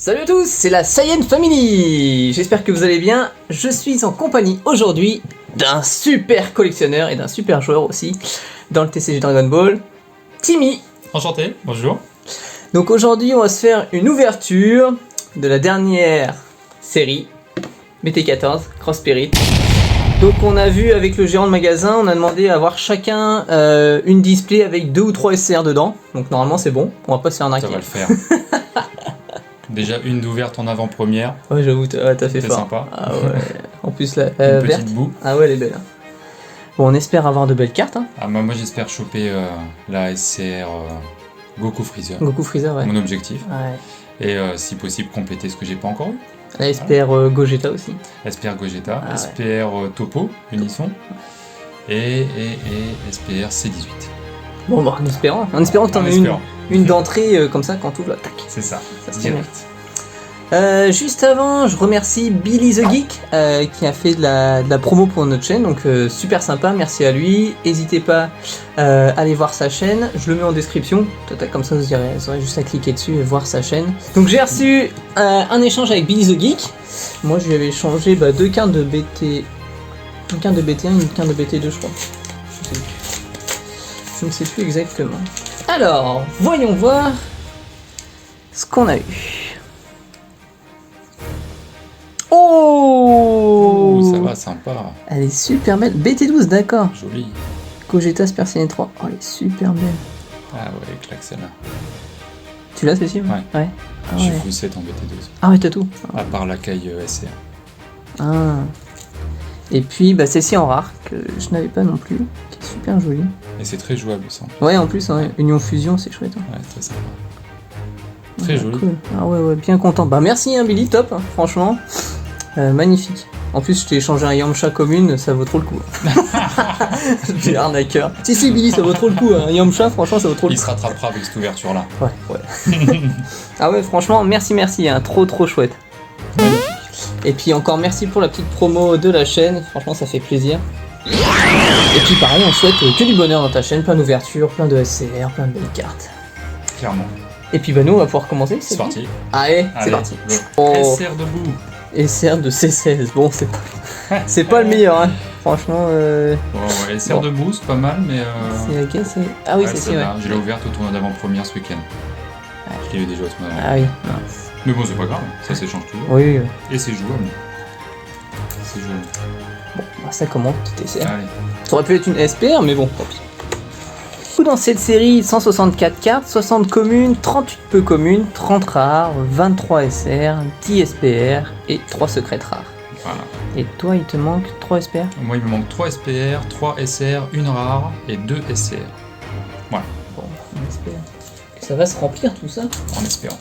Salut à tous, c'est la Saiyan Family. J'espère que vous allez bien. Je suis en compagnie aujourd'hui d'un super collectionneur et d'un super joueur aussi dans le TCG Dragon Ball, Timmy. Enchanté, bonjour. Donc aujourd'hui, on va se faire une ouverture de la dernière série, BT14, Cross Spirit. Donc on a vu avec le gérant de magasin, on a demandé à avoir chacun une display avec 2 ou 3 SCR dedans. Donc normalement c'est bon, on va pas se faire arnaquer. Ça va le faire. Déjà une d'ouverte en avant-première. Ouais, j'avoue, t'as fait C'est fort. sympa. Ah ouais. En plus la Une verte. petite boue. Ah ouais, elle est belle. Hein. Bon, on espère avoir de belles cartes. Hein. Ah, moi j'espère choper la SCR Goku Freezer. Goku Freezer, ouais. Mon objectif. Ouais. Et si possible compléter ce que j'ai pas encore eu. La SPR Gogeta aussi. SPR Gogeta, Ah ouais. SPR Topo, Unisson. Et SPR C18. Bon, en espérant que t'en aies une d'entrée comme ça quand t'ouvres là, tac. C'est ça, Ça se direct. Juste avant, je remercie Billy the Geek qui a fait de la promo pour notre chaîne, donc super sympa, merci à lui. N'hésitez pas à aller voir sa chaîne, je le mets en description, comme ça vous aurez juste à cliquer dessus et voir sa chaîne. Donc j'ai reçu un échange avec Billy the Geek, moi je lui avais échangé 2 cartes de BT... Une carte de BT1 et une carte de BT2 je crois. Je ne sais plus exactement. Alors, voyons voir ce qu'on a eu. Oh, Ouh, ça va, sympa. Elle est super belle. BT12, d'accord. Joli. Gogeta Super Saiyan 3. Oh, elle est super belle. Ah ouais, claque celle-là. Tu l'as celle-ci? Ouais. Ouais. Ah Je suis ouais. full 7 en BT12. Ah ouais, t'as tout. À part la caille SCR. Ah. Et puis, celle-ci en rare, que je n'avais pas non plus, qui est super jolie. Et c'est très jouable ça. En plus. Ouais, en plus, ouais. Union Fusion, c'est chouette. Hein. Ouais, très sympa. Très joli. Cool. Ah ouais, bien content. Merci Billy, top, hein, franchement. Magnifique. En plus, je t'ai échangé un Yamcha commune, ça vaut trop le coup. J'ai arnaqueur. Si, Billy, ça vaut trop le coup. Un Yamcha, franchement, ça vaut trop le Il coup. se rattrapera avec cette ouverture-là. Ouais. Ah ouais, franchement, merci, hein, trop chouette. Et puis encore merci pour la petite promo de la chaîne, franchement ça fait plaisir. Et puis pareil, on souhaite que du bonheur dans ta chaîne, plein d'ouvertures, plein de SCR, plein de belles cartes. Clairement. Et puis nous on va pouvoir commencer. C'est parti. Allez, c'est parti. Oh. SR debout. SR de C16, bon c'est pas le meilleur hein. Franchement Bon, ouais, SR debout c'est pas mal mais c'est laquelle c'est... Ah oui ouais, c'est ci ouais. Je l'ai ouverte au tournoi d'avant-première ce week-end. Ouais. Je l'ai eu déjà au tournoi d'avant. Ah oui. Mais bon c'est pas grave, ça s'échange toujours. Oui. Et c'est jouable. C'est jouable. Bon, ça commence, petit SR. Allez. Ça aurait pu être une SPR mais bon, tant pis. Dans cette série, 164 cartes, 60 communes, 38 peu communes, 30 rares, 23 SR, 10 SPR et 3 secrètes rares. Voilà. Et toi, il te manque 3 SPR? Moi, il me manque 3 SPR, 3 SR, 1 rare et 2 SCR. Voilà. Bon, on espère que ça va se remplir tout ça. En espérant.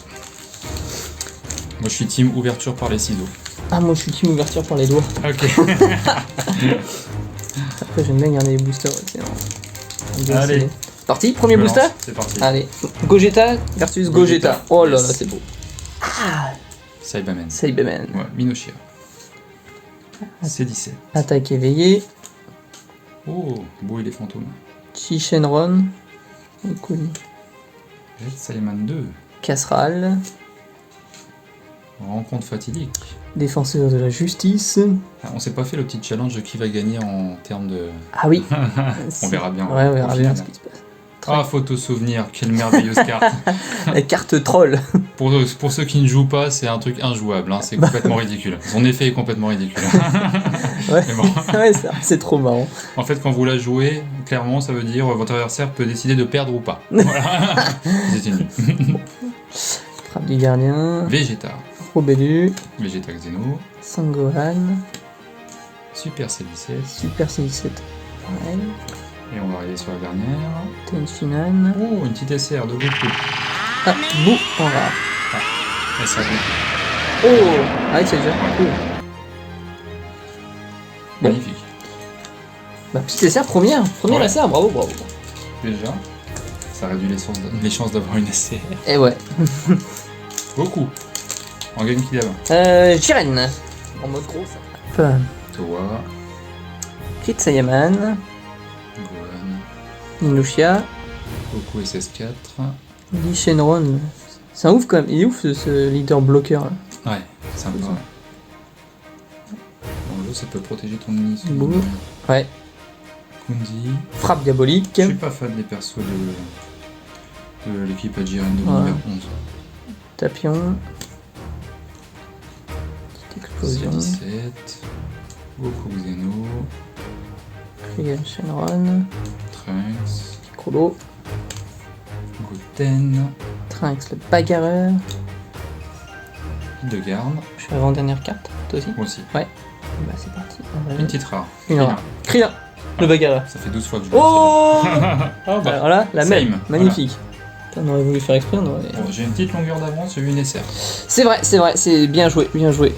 Moi, je suis team ouverture par les ciseaux. Ah, moi, je suis team ouverture pour les doigts. Ok. Après, j'aime bien garder les boosters. Allez. Parti, premier booster. C'est parti. Allez, Gogeta versus Gogeta. Oh là là, c'est beau. Ah, Saibamen. Saibamen. Ouais, Minoshia. C17. Attaque éveillée. Oh, beau et les fantômes. Shenron. Cool. Jet Saiyaman 2. Casserale. Rencontre fatidique. Défenseur de la justice. Ah, on s'est pas fait le petit challenge de qui va gagner en termes de... Ah oui. On verra bien. Ouais, on verra bien ce qui se passe. Ah, photo souvenir, quelle merveilleuse carte. La carte troll. Pour ceux qui ne jouent pas, c'est un truc injouable, hein. C'est complètement ridicule. Son effet est complètement ridicule. Ouais, Mais bon. ouais c'est trop marrant. En fait, quand vous la jouez, clairement, ça veut dire votre adversaire peut décider de perdre ou pas. Voilà. C'était nul. Frappe du gardien. Vegeta. Robelu. Vegeta Xeno. Sangohan. Super C17. Super C17. Ouais. Et on va arriver sur la dernière. Tenshinhan. Oh, une petite SR de Goku. Ah, Bou en rare. SR Goku. Oh, ah, c'est déjà cool. Bon. Magnifique. Petite SR première Ouais. SR, bravo. Déjà, ça réduit les chances d'avoir une SR. Et ouais. Goku. En game qui d'avant. Jiren. En mode gros ça. Towa. Crit Saiyaman. Gohan. Inushia. Goku SS4. Lee Shenron. C'est un ouf quand même, il est ouf ce leader bloqueur là. Ouais, sympa. C'est ça. Dans le jeu, ça peut protéger ton ennemi. Boum. Ouais. Kundi. Frappe diabolique. Je suis pas fan des persos de l'équipe Jiren de l'univers 11. Tapion. Petite explosion. 17. Goku Xeno. Ryu Shenron. Trunks. Piccolo. Goten. Trunks le bagarreur. Hildegarde. Je suis avant-dernière carte, toi aussi. Moi aussi. Bah c'est parti. Une petite rare. Une rare. Krillin, le bagarreur. Ça fait 12 fois que je le Oh Ah bah. Alors là, la Same, même. Magnifique. On aurait voulu faire exprès, on aurait... Bon, j'ai une petite longueur d'avance, j'ai eu une SR. C'est vrai, c'est bien joué, bien joué.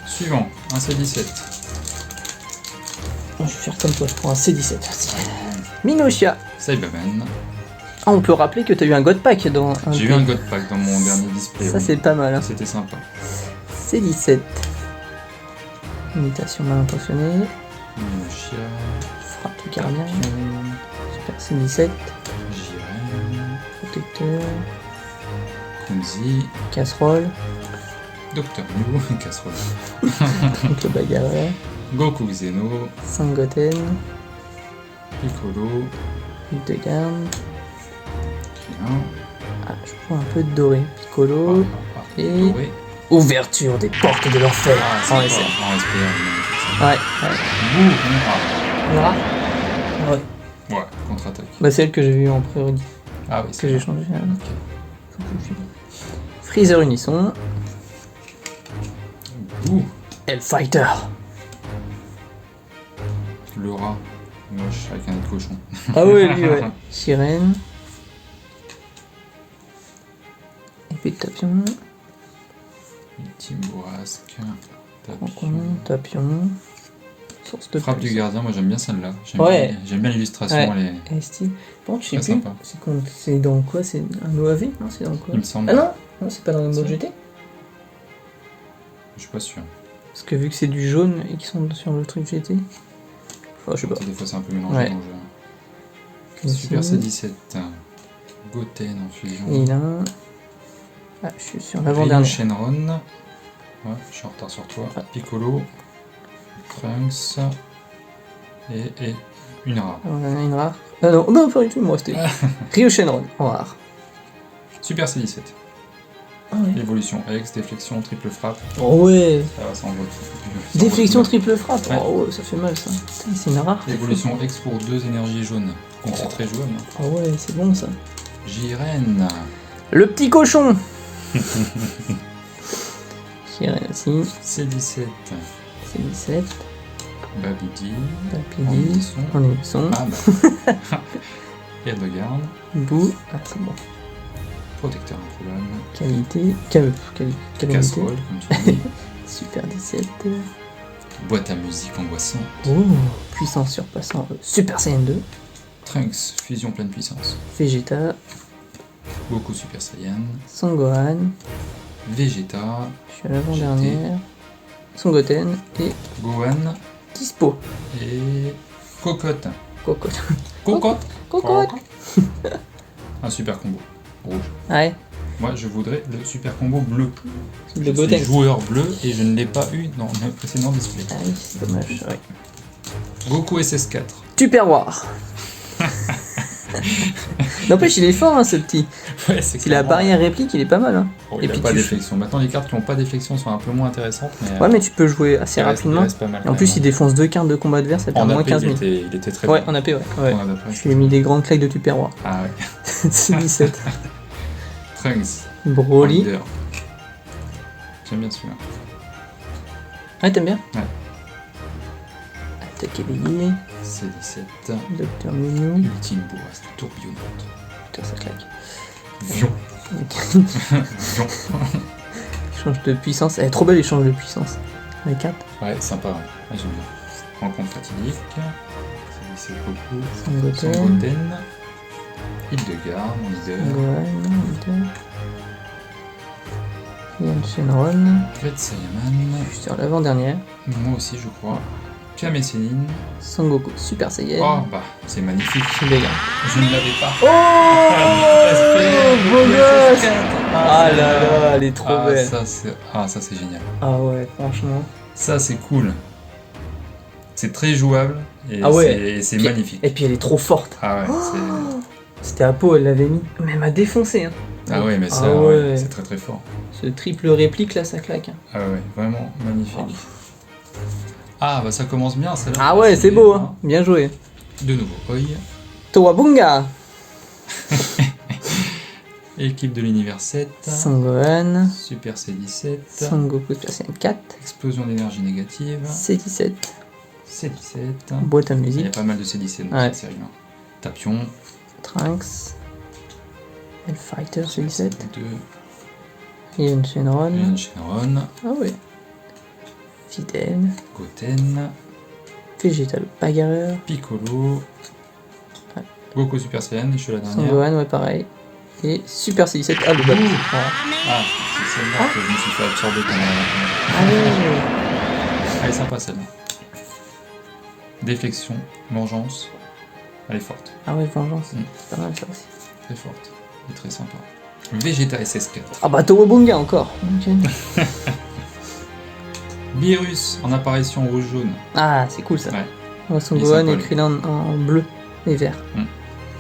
Suivant, un C17. Je vais faire comme toi, je prends un C17. Minoshia. Cyberman. Ah, on peut rappeler que tu as eu un God Pack dans un... J'ai eu un God Pack dans mon dernier display. Ça oui. c'est pas mal. Hein. C'était sympa. C17. Imitation mal intentionnée. Minoshia. Frappe du gardien. Tapion, Super C17. Jiren. Protecteur. Kunzi. Casserole. Docteur Mew. Casserole. Donc le bagarreur. Goku Xeno. Sangoten. Piccolo. Hildegarde. Krillin. Ah, je prends un peu de doré. Piccolo. Et- Doré. Ouverture des portes de l'enfer. Ah, c'est En pas SR. en SPR. Ouais, ouais. Bouh. On verra. Ouais. Ouais, contre-attaque. Bah, celle que j'ai vue en priorité, Ah oui, que c'est j'ai vrai. changé. Ok. Freezer Unisson. Bouh. Hellfighter. Le rat. Moche avec un autre cochon. Ah ouais, lui, ouais. Sirène. Épée de Tapion. Ultime bourrasque. Tapion. Tapion. Source de Frappe du pulse. gardien, moi j'aime bien celle-là. Ouais. J'aime bien l'illustration, Ouais. elle est... ST. Bon, je sais Très plus. sympa. C'est dans quoi? C'est un OAV? Non, c'est dans quoi? il me semble. Ah non, non, c'est pas dans le mode Si. GT. Je suis pas sûr. Parce que vu que c'est du jaune et qu'ils sont sur le truc GT. Oh, je sais pas. Des fois c'est un peu mélangé Ouais. dans le jeu. Super C17. Goten en fusion. Il a un... Ah, je suis sur Ryu l'avant-dernier. Shenron. Ouais, je suis en retard sur toi. Ouais. Piccolo. Trunks. Et une rare. Avant-dernier, une rare. Ah non, non, pas du tout, il me restait. Ryu Shenron, en rare. Super C17. Ah ouais. Évolution X, déflexion, triple frappe. Oh ouais. Ça envoie. Déflexion triple frappe. Ouais. Oh ouais, ça fait mal ça. Putain, c'est une rare. Évolution X pour 2 énergies jaunes. Donc c'est très jouable. Oh ouais, c'est bon ça. Jiren. Le petit cochon. J'irai aussi. C17. C'est 17. Babidi. Rapidi. En En émission. Ah bah. Hildegarde. Bou. Ah, c'est bon. Protecteur introuvable. Qualité. Calamité. Casserole, comme tu dis. Super 17. Boîte à musique angoissante. Oh. Puissance surpassant. Super Saiyan 2. Trunks, fusion pleine puissance. Vegeta. Goku Super Saiyan. Sangohan. Vegeta. Je suis à l'avant-dernière. Sangoten. Et Gohan. Dispo. Et. Cocotte. Cocotte. Cocotte. Cocotte. Un super combo. Rouge. Ouais. Moi, je voudrais le super combo bleu. Le Je suis Goten. joueur bleu et je ne l'ai pas eu dans le précédent display. Ah oui, c'est dommage. Ouais. Goku SS4. Tupperware. N'empêche, il est fort, hein, ce petit. Ouais, c'est S'il a clairement- barrière réplique, il est pas mal. Hein. Bon, Et il n'a puis pas tu- d'efflexion. Maintenant, les cartes qui n'ont pas d'efflexion sont un peu moins intéressantes. Mais, Ouais, mais tu peux jouer assez il reste- il rapidement. reste pas mal Et en quand plus, même. il défonce 2 cartes de combat adverse, ça En perd moins AP, 15 000. il était très Ouais, bon. en AP, ouais. ouais. En AP. Je lui ai mis des grandes claques de Tupperware. Ah ouais. C'est 17. Trunks. Broly. Leader. J'aime bien celui-là. Ouais, t'aimes bien Ouais. Attaque éveillée. C17. Docteur Mignon. Ultime bourrasque tourbillonnante. Putain, ça claque. Vion. Vion. Échange de puissance. Elle est trop belle, l'échange de puissance. La carte. Ouais, sympa. Ouais, j'aime bien. Rencontre fatidique. C'est beaucoup. Sangoten. Sangoten. Hildegarde, mon leader. Gohan. Yann Shenron. Red Saiyaman. Je suis sur l'avant-dernière. Moi aussi, je crois. Kame Sennin. Sangoku Super Saiyan. Oh, bah, c'est magnifique. Shin Vega. Je ne l'avais pas. Oh beau gosse. Ah là là, elle est trop belle. Ça, c'est génial. Ah ouais, franchement. Ça, c'est cool. C'est très jouable et Ah ouais. c'est Puis- magnifique. Et puis elle est trop forte. Ah ouais, C'était Apo, elle l'avait mis. Mais elle m'a défoncé. Hein. ah ouais, mais ça, Ah ouais. c'est très très fort. Ce triple réplique là, ça claque. Hein. Ah ouais, vraiment magnifique. Ah bah ça commence bien, celle-là. Ah ouais, c'est beau. Hein. Bien joué. De nouveau, Oi. Towabunga. Équipe de l'univers 7. Sangohan. Super C17. Sangoku Super Saiyan 4. Explosion d'énergie négative. C17. C17. Boîte à Il y a musique. pas mal de C17 dans Ouais. cette série-là. Tapion. Trunks. Hellfighter C17. 2. Ian Shenron. Ian Shenron. Ah ouais. Fidel. Goten. Végétal Bagarreur. Piccolo. Ouais. Goku Super Saiyan, je suis la dernière. Sangohan, ouais, pareil. Et Super C17. Ah, le bas. Voilà. Ah, c'est celle-là que je me suis fait absorber quand même. Ah ouais. Elle est sympa celle-là. Déflexion, vengeance. Elle est forte, Ah ouais, vengeance. Mm. C'est pas mal ça aussi. très forte. Et très sympa. Vegeta SS4. Ah bah Towabunga encore. Ok. Virus en apparition rouge-jaune. Ah, c'est cool ça. Ouais. Ouais, Son Il est Gohan sympa, et lui. Krillin en bleu et vert. Mm.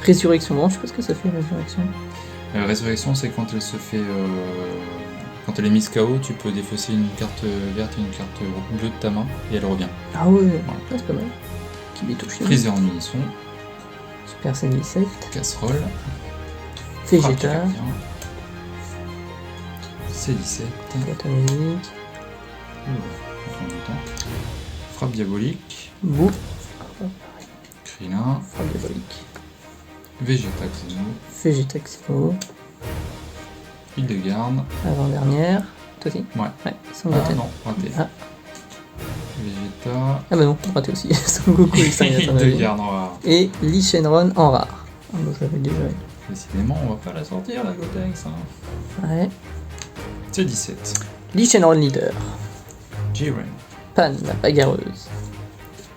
Résurrection, bon, je sais pas ce que ça fait, résurrection. Résurrection, c'est quand elle se fait. Quand elle est mise KO, tu peux défausser une carte verte et une carte bleue de ta main et elle revient. Ah ouais, c'est pas mal. Kibito Shin. Freezer en unisson, Super Saiyan 17. casserole, frappe Vegeta. cardien, C17, Boîte à musique. frappe diabolique, Bou. Krillin, Frappe diabolique. Vegeta Xeno, Vegeta Xeno. Hildegarde, Avant-dernière. Toi aussi ouais. Ouais, Son Ah Goten. non, raté. Ah. Vegeta, Ah bah non, raté aussi. Son Goku et Saiyan. Hildegarde en rare. Et Lee Shenron en rare. Ah bah je l'avais déjà. Décidément, on va pas la sortir la Gotenks. Hein. Ouais. C17, Lee Shenron leader. Jiren, Pan, la bagarreuse.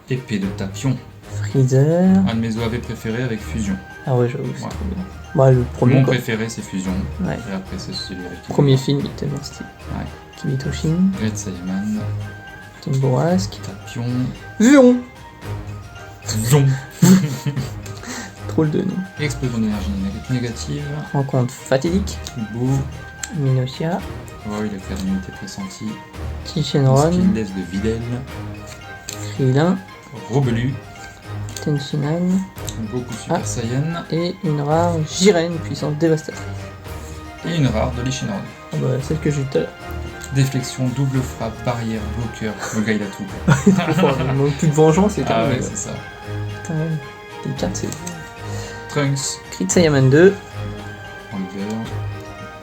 épée de Tapion, Freezer. un de mes OAV préférés avec Fusion. Ah ouais, j'avoue, c'est Ouais. trop bien. Bah, le premier, Mon quoi. préféré c'est Fusion, Ouais. et après c'est celui avec Premier film, il est tellement stylé. Ouais. Kibito Shin. Red Saiyaman, Timborask. Tapion, Vuon. Zion, Trop le de nom. explosion d'énergie négative, Rencontre fatidique. Boo, Minosia. oh il a fait l'unité pressentie, Shenron. Skilless de Videl, Krillin. Robelu, Tenshinhan. Goku Super Ah. Saiyan, Et une rare Jiren, puissance dévastatrice. et une rare de Lee Shenron. Ah bah, celle que j'ai eu tout à l'heure. Déflexion, double frappe, barrière, bloqueur, le gars il a tout. Trop fort, il manque plus de vengeance et Ah terminé. ouais, c'est ça. Putain, ouais. Les cartes, c'est. Trunks, Crit Saiyaman 2. Oliver,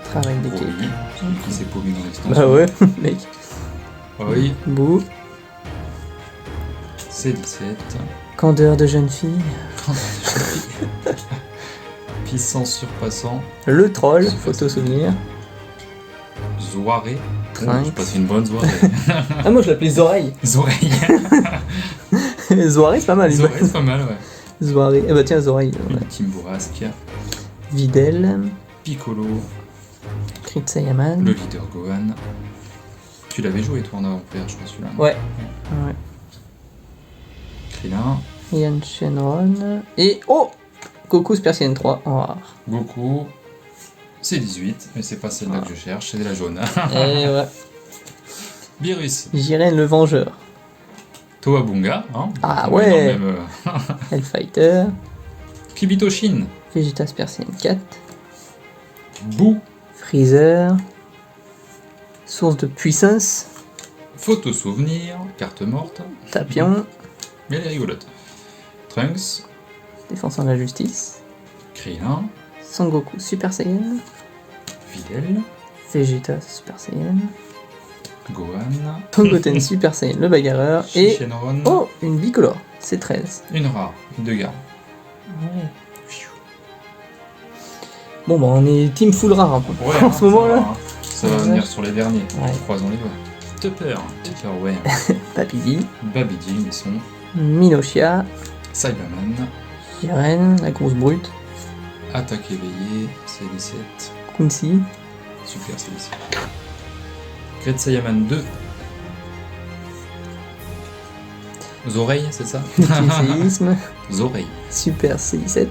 Travail d'équipe. Broly, celui qui s'est paumé dans l'extension. Bah ouais, mec. Oi, Bou. C17, Candeur de jeune fille. puissance surpassant, Le troll, C'est photo facile. souvenir. Zoiré. Trunks. Je passe une bonne soirée. Ah, moi je l'appelais Zoreille. Zoreille. Zoreille, c'est pas mal. Zoreille, c'est pas mal, ouais. Zoreille. Eh bah tiens, Zoreille. Ouais. Ultime Bourrasque, Videl. Piccolo, Crit Saiyaman. le leader Gohan. Tu l'avais joué toi en avant-première, je crois, celui-là. Ouais. Ouais. Krillin, Ian Shenron. Et. Oh Goku Super Saiyan 3 en rare. Goku. C18, mais c'est pas celle-là que je cherche, c'est de la jaune. Et ouais. Virus, Jiren le Vengeur. Toabunga, hein. Ah On est ouais. dans le même, Hellfighter. Kibito Shin, Vegeta Super Saiyan 4. Boo, Freezer. Source de puissance. photo souvenir, carte morte, Tapion. mais elle est rigolote. Trunks, Défenseur de la justice. Krillin, Sangoku Super Saiyan. Videl, Vegeta Super Saiyan. Gohan, Goten Super Saiyan le bagarreur. Et. Shenron, Oh une bicolore. C'est 13. une rare, une de garde. Ouais. Bon bah on est team full rare un peu. Ouais, en ce moment là. Ça va venir sur les derniers, Ouais. croisons les doigts. Tupper, ouais. Babidi, Babidi, Unisson, Minoshia, Cyberman, Jiren, la grosse brute, Attaque éveillée, C17, Kunsi, Super C17. Great Saiyaman 2. Oreilles, c'est ça? Séisme, Oreilles. Super C17,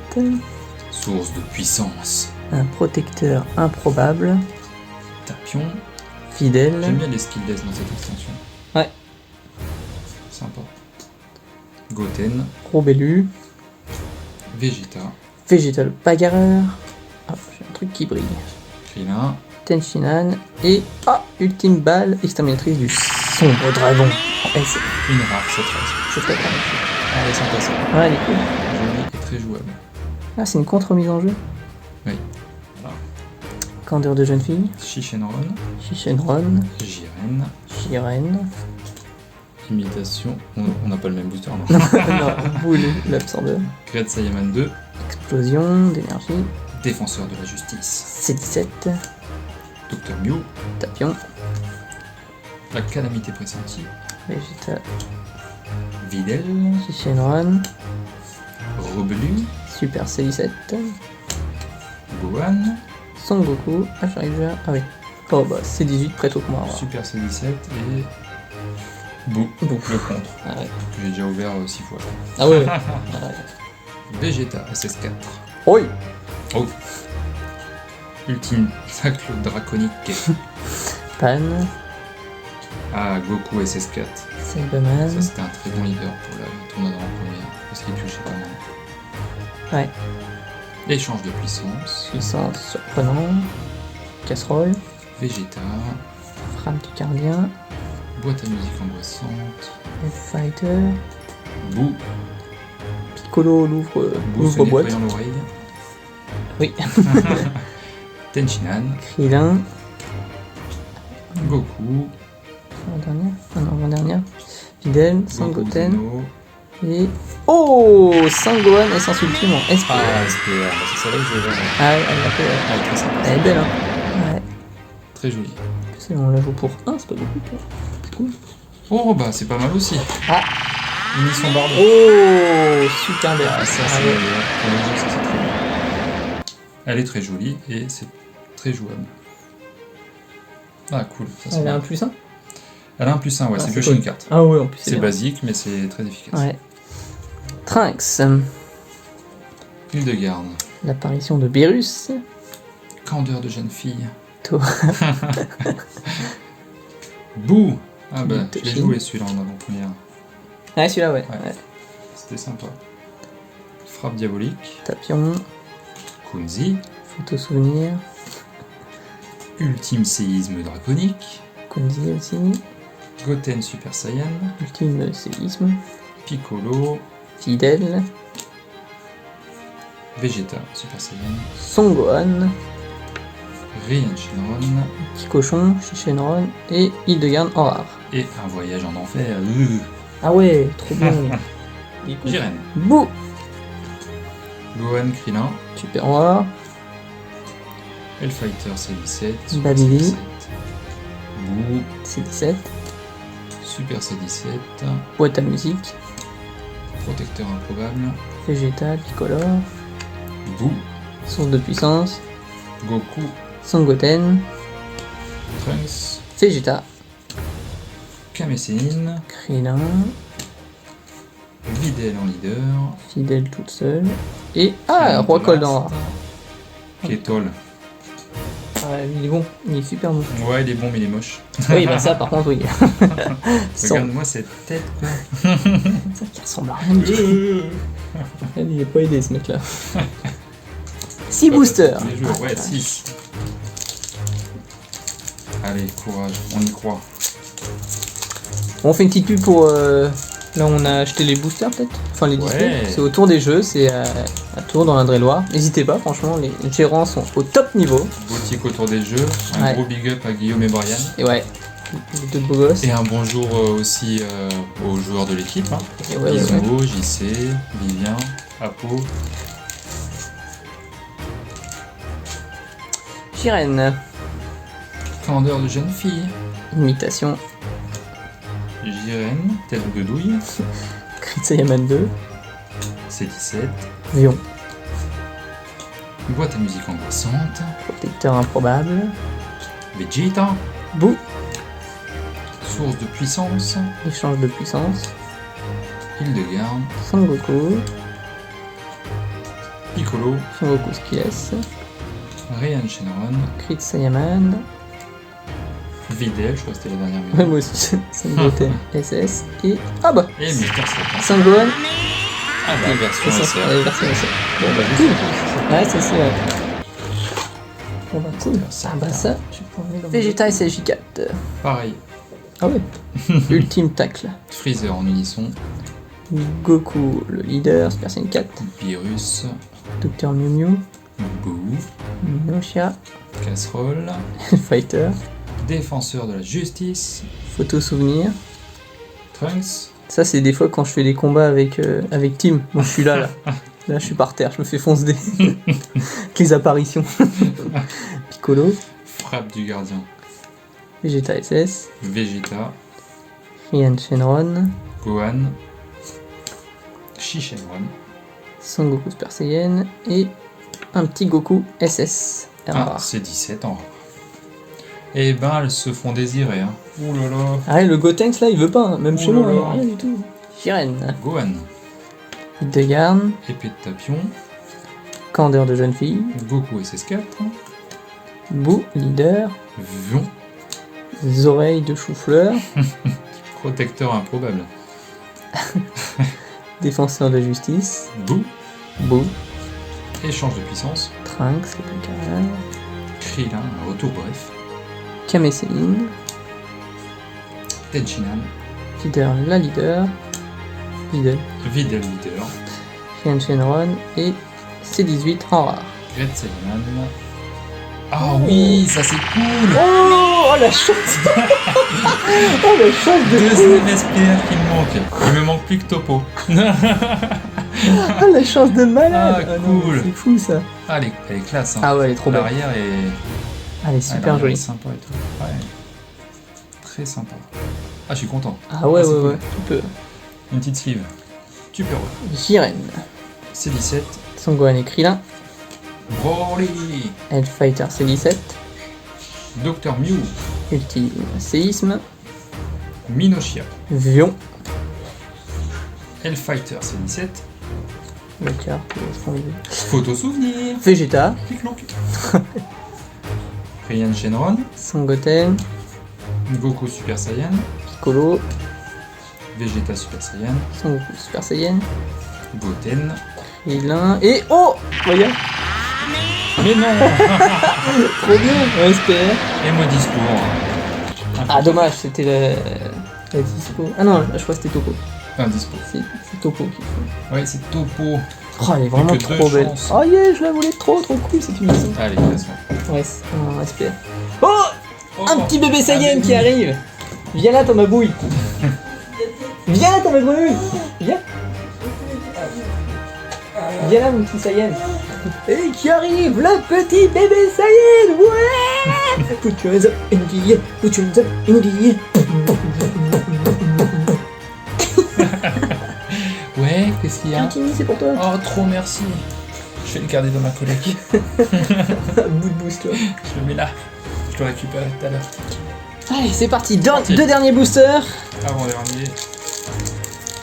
Source de puissance. un protecteur improbable, Tapion. fidèle, J'aime bien les skill death dans cette extension. Ouais. Sympa. Goten. Robelu, Vegeta. Vegetal Bagarreur, hop, j'ai un truc qui brille, Krillin. Tenshinhan, et ultime balle, exterminatrice du sombre dragon. Elle, Une rare, cette race. c'est très bien. Elle est sympa ça. Ouais, elle est cool. Jolie et très jouable. Ah, c'est une contre-mise en jeu. Oui. Voilà. Candeur de jeune fille, Shishenron. Shishenron, Jiren. Jiren, Imitation. On n'a pas le même booster, non? non, boule, l'absorbeur, Great Saiyaman 2. explosion d'énergie, Défenseur de la justice. C17, Dr Mew. Tapion, La calamité pressentie. Vegeta, Videl. Shishenron, Rebelu. Super C17, Gohan. Son Goku, j'arrive là, ah oui. Oh bah C18 prêt au combat. Super C17 et. Bou. Bou. Le contre. Ah ouais. Que j'ai déjà ouvert 6 fois. Ah ouais. Ah ouais. Vegeta SS4. Oui. Oh. Ultime tacle draconique. Pan, Ah, Goku SS4. Cyberman, Ça c'était un très bon leader pour la tournoi dans la première. Parce qu'il touchait pas mal. ouais. Échange de puissance. Puissance surprenant, casserole, Vegeta. frame picardien, Boîte à musique angoissante. F-Fighter, Bou. Piccolo l'ouvre Bou se boîte, nettoyant l'oreille. oui, Tenshinhan. Krillin, Goku. avant-dernière, ah non, avant-dernière, Fidel, Sangoten, Zeno. et... Oh Sangohan Essence Ultime en SP. Ah, SPR. C'est ça là que je vais voir. Ah, elle l'a fait, Elle est très sympa. elle est belle, hein. Ouais, Très jolie. c'est on la joue pour 1, c'est pas beaucoup, tu vois. C'est cool. Oh, bah c'est pas mal aussi. Ah. Unisson Bardo. Oh super belle. Ah, ça c'est pour le jeu, ça c'est très bien. Elle est très jolie et c'est très jouable. Ah, cool. Ça, c'est Elle a bien. un plus 1. Elle a un plus 1, ouais, Ah, c'est c'est piocher cool. une carte. Ah ouais, en plus C'est bien. basique, mais c'est très efficace. Ouais. Trunks, Hildegarde. l'apparition de Beerus, Candeur de jeune fille. To- Bouh. Ah bah, je l'ai Toshin. joué celui-là en avant-première. Ouais, celui-là, ouais. Ouais. Ouais. C'était sympa. Frappe diabolique. Tapion, Kunzi. photo souvenir, Ultime séisme draconique. Kunzi aussi, Goten Super Saiyan. ultime séisme, Piccolo. Fidel, Vegeta Super Saiyan. Son Gohan, Ryan Shinron. Petit Cochon, Shishenron et Hildegarde en rare. Et un voyage en enfer. Ah ouais, trop bien. Il est cool. Jiren. Bouh, Gohan Krillin. super rare, Hellfighter C17. Babidi. Super C17. Bouh. C17, Super C17. boîte à musique, Protecteur improbable. Vegeta, Picolor, Bouh. source de puissance, Goku. Sangoten, Trunks. Vegeta, Kame Sennin. Krillin, Videl en leader. Fidèle toute seule, et Krillin Roi de Cold Last. en rare. Ketol. Ouais, il est bon, il est super bon. Ouais, il est bon, mais il est moche. Oui, bah ça par contre, oui. Sans- Regarde-moi cette tête, quoi. Ça qui ressemble à rien du tout. Il est pas aidé ce mec là. 6 boosters. Les jeux, ouais, 6. Allez, courage, on y croit. On fait une petite pub pour là où on a acheté les boosters peut-être. Enfin les displays. Ouais. C'est autour des jeux, c'est à Tours dans l'Indre-et-Loire. N'hésitez pas, franchement, les gérants sont au top niveau. Boutique autour des jeux. Un Ouais. gros big up à Guillaume et Brian. Et ouais, les deux beaux gosses. Et un bonjour aussi aux joueurs de l'équipe. Hein. Et ouais, Iso, ouais. JC, Vivien, Apo. Jiren, Candeur de jeune fille. imitation Jiren, tête de douille. Crit Saiyaman 2. C17. Vion. Boîte à musique angoissante. Protecteur improbable. Vegeta. Boo. Source de puissance. Échange de puissance. Hildegarde. Son Goku. Piccolo. Son Goku Skills. Ryan Shenron. Crit Saiyaman. Videl, je crois que c'était la dernière Ouais, minute. moi aussi. Son Goten SS. Et. Ah bah Et Mister Satan. Son Gohan. Ah bah, version C'est ça, SR. la version SR. Bon bah cool. Ouais, ça c'est vrai. Bon bah cool. Ah bah ça, tu peux en mettre dans Vegeta SLJ4. Pareil. Ah ouais. Ultime tacle. Freezer en unisson. Goku le leader, Super Saiyan 4. Virus. Docteur Mew Mew. Boo. Minoshia. Casserole. Fighter. Défenseur de la justice. Photo souvenir. Trunks. Ça c'est des fois quand je fais des combats avec Team. Moi je suis là là. Là je suis par terre, je me fais fonce des avec les apparitions. Piccolo. Frappe du gardien. Vegeta SS. Vegeta. Ryan Shenron. Gohan. Shishenron. Son Goku Super Saiyan. Et un petit Goku SS. Ah, c'est 17 ans. Eh ben, elles se font désirer. Hein. Ouh là là. Ah ouais, le Gotenks là il veut pas, hein. Même Oh chez là moi, là. hein, rien du tout. Jiren. Gohan. Hildegarde. Épée de tapion. Candeur de jeune fille. Goku SS4. Boo, leader. Vion. Oreilles de chou-fleur. Protecteur improbable. Défenseur de justice. Boo. Boo. Échange de puissance. Trunks, c'est plus carré. Krillin, un retour bref. Kame Céline. Tenchinan. Leader, la leader. Videl. Videl leader. Ryan Shenron. Et C18 en rare. Great Saiyaman. Ah oui, ça c'est cool. Oh, la chance. Oh, la chance de Deuxième SPR qui me manque. Il me manque plus que Topo. Ah, la chance de malade. Ah, non, cool. c'est fou ça. Ah, elle est classe. Hein. Ah ouais, elle est trop belle. L'arrière est... Elle est super l'arrière est jolie. sympa et tout. Ouais. Très sympa. Ah, je suis content. Ah ouais, Ah, c'est ouais, cool. ouais. Tu peux. Une petite sleeve. Tu peux. Jiren. C17. Son Gohan et Krillin. Broly. Hellfighter C17. Dr Mew. Ultime séisme. Minoshia. Vion. Hellfighter C17. Le cœur. Photo souvenir. Vegeta. Clic-cloc. Ryan Shenron. Son Goten. Goku Super Saiyan. Piccolo. Vegeta Super Saiyan. Son Goku Super Saiyan. Goten. Krillin. Et oh, regarde. Mais non. Trop bien. SPR. Et moi discours. Ah dommage, c'était la dispo. Ah non, je crois que c'était Topo. Un dispo. C'est Topo qui fait. Ouais, c'est Topo. Oh, elle est vraiment que deux trop belle. chances. Oh yeah, je la voulais trop cool cette maison. Allez, passe-moi. Ouais, c'est un SPR. Oh, Oh, un petit bébé Saiyan ah, qui arrive. Viens là, Thomas Bouille. Viens là, Thomas Bouille. Viens. Viens là, mon petit Saiyan. Et qui arrive, le petit bébé Saiyan. Ouais. Put your hands up in the air. Put your hands up in the air. Ouais, qu'est-ce qu'il y a? Timmy, c'est pour toi. Oh, trop merci. Je vais le garder dans ma collecte. Bout de boost, toi. Je le mets là. Je le récupère tout à l'heure. Allez, c'est parti. Deux Parti. derniers boosters. Avant-dernier.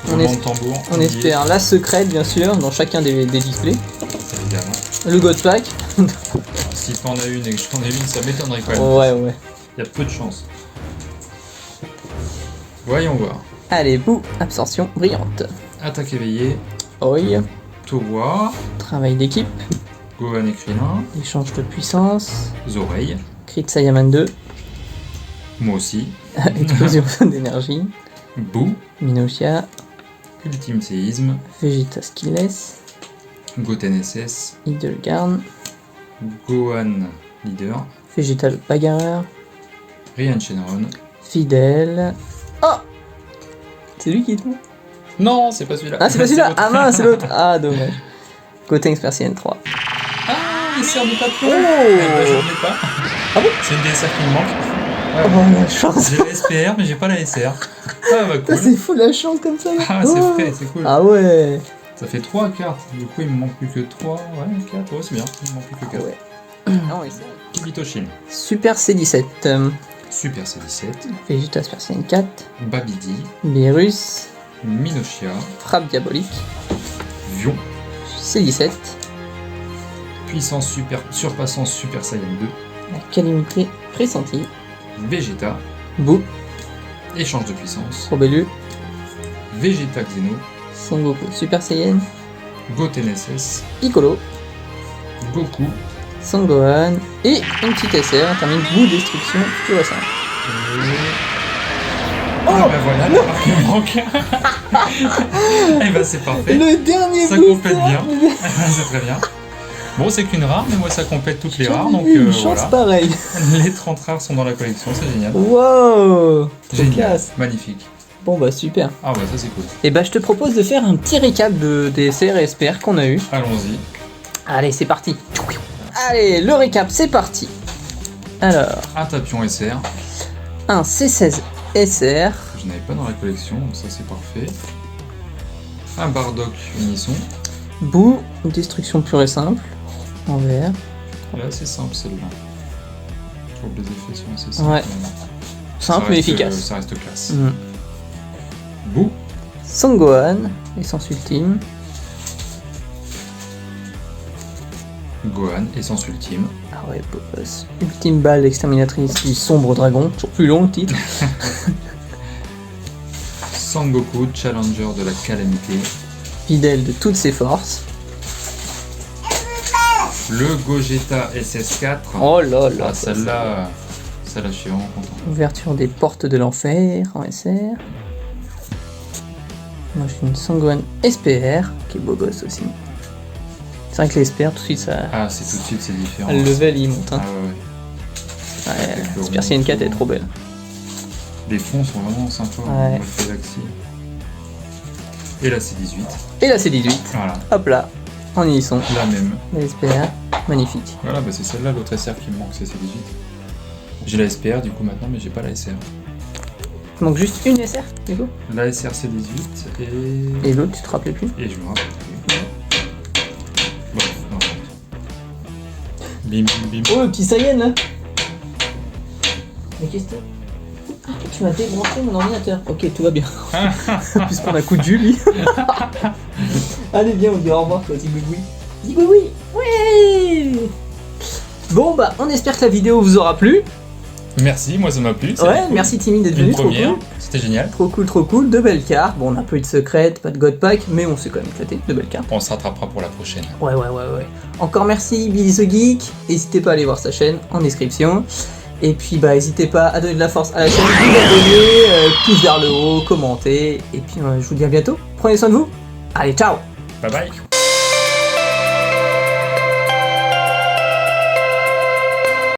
On Roulement es- de tambour. On oublié, espère la secrète, bien sûr, dans chacun des displays. Évidemment. Le God Pack. Si t'en as une et que j'en ai une, ça m'étonnerait quand même. Ouais. Il y a peu de chance. Voyons voir. Allez, bout, absorption brillante. Attaque éveillée. Oi, Tout voir. travail d'équipe, Gohan et Krillin. échange de puissance, Oreilles. crit Saiyaman 2, Moi aussi. explosion d'énergie, Boo. Minoshia, Ultime séisme. Vegeta Skillless, Goten SS. Hildegarde, Gohan leader. Vegeta le bagarreur, Ryan Shenron. Fidèle. Oh, c'est lui qui est tout. Non, c'est pas celui-là. Ah, c'est pas celui-là. l'autre. Ah mince, c'est l'autre. Ah, dommage. Gotenks Super Saiyan 3. Ah, il sert de papillon. Oh. Eh ben, je ne l'ai pas. Ah bon? C'est une DSR qui me manque. Ouais. Oh la chance. J'ai la SPR, mais j'ai pas la SR. Ah bah Ça, cool. c'est fou la chance comme ça. Ah, Oh. c'est frais, c'est cool. Ah ouais. Ça fait 3 cartes. Du coup, il me manque plus que 3. Ouais, 4. Ouais, c'est bien. Il me manque plus que 4. Ouais. Non, ouais, ça. Kibitoshin. Super C17. Super C17. Vegeta Super Saiyan 4. Babidi. Beerus. Minoshia. Frappe diabolique. Vion. C17. Puissance super, surpassant Super Saiyan 2. La calamité pressentie. Vegeta. Boo. Échange de puissance. Robelu. Vegeta Xeno. Son Goku Super Saiyan. Goten SS. Piccolo. Goku. Son Gohan. Et une petite SR. On termine Boo Destruction pure et simple. Ah bah voilà, la marque me manque. Et bah c'est parfait. Le dernier Ça booster. complète bien. C'est très bien. Bon, c'est qu'une rare, mais moi ça complète toutes les rares, donc Une chance voilà. pareille. Les 30 rares sont dans la collection, c'est génial. Wow. Trop Génial, classe. magnifique. Bon bah super. Ah bah ça c'est cool. Et bah je te propose de faire un petit récap des SR et SPR qu'on a eu. Allons-y. Allez c'est parti. Allez le récap c'est parti. Alors Un tapion SR, un C16 SR. que je n'avais pas dans la collection, donc ça c'est parfait. Un Bardock Unisson. Boo, destruction pure et simple. En vert. Là c'est simple celle-là. Je trouve que les effets sont assez simples. Ouais. Ça Simple mais reste, efficace. Ça reste classe. Mm. Boo. Son Gohan, essence ultime. Gohan, essence ultime. Ah ouais, beau gosse. Ultime balle exterminatrice du sombre dragon. Toujours plus long le titre. Sangoku, challenger de la calamité. Fidèle de toutes ses forces. Le Gogeta SS4. Oh là là. Ah, celle-là, je suis vraiment content. Ouverture des portes de l'enfer en SR. Moi j'ai une Sangohan SPR, qui est beau gosse aussi. C'est vrai que les SPR tout de suite ça. Ah, c'est tout de suite, c'est différent. Le level il monte. Hein. Ah ouais, ouais. Ouais, Avec le Super Saiyan 4 elle est trop belle. Les fonds sont vraiment sympas. Ouais. Galaxy. Et là, c'est 18. Et là c'est 18. Voilà, Hop là, en y sont. la même. Les SPR, magnifique. Voilà, bah c'est celle-là, l'autre SR qui me manque, c'est 18. J'ai la SPR du coup maintenant, mais j'ai pas la SR. Il manque juste une SR du coup. La SR c'est 18 et... Et l'autre tu te rappelais plus. Et je me rappelle plus. Bref, non. Bim bim bim. Oh le petit Saiyan là. Mais qu'est-ce que ah, tu m'as débranché mon ordinateur. Ok tout va bien. Puisqu'on a coup de jus lui. Allez viens on dit au revoir toi Zigouigoui. Zigouigoui. Ouais. Bon bah on espère que la vidéo vous aura plu. Merci, moi ça m'a plu. Ouais merci Timmy d'être Une venu, trop première, cool. c'était génial. Trop cool, de belles cartes. Bon on a pas eu de secrète, pas de god pack, mais on s'est quand même éclaté, de belles cartes. On se rattrapera pour la prochaine. Ouais. Encore merci Billy the Geek. N'hésitez pas à aller voir sa chaîne en description. Et puis bah n'hésitez pas à donner de la force à la chaîne, vous abonner, pouce vers le haut, commenter. Et puis je vous dis à bientôt. Prenez soin de vous. Allez ciao. Bye bye.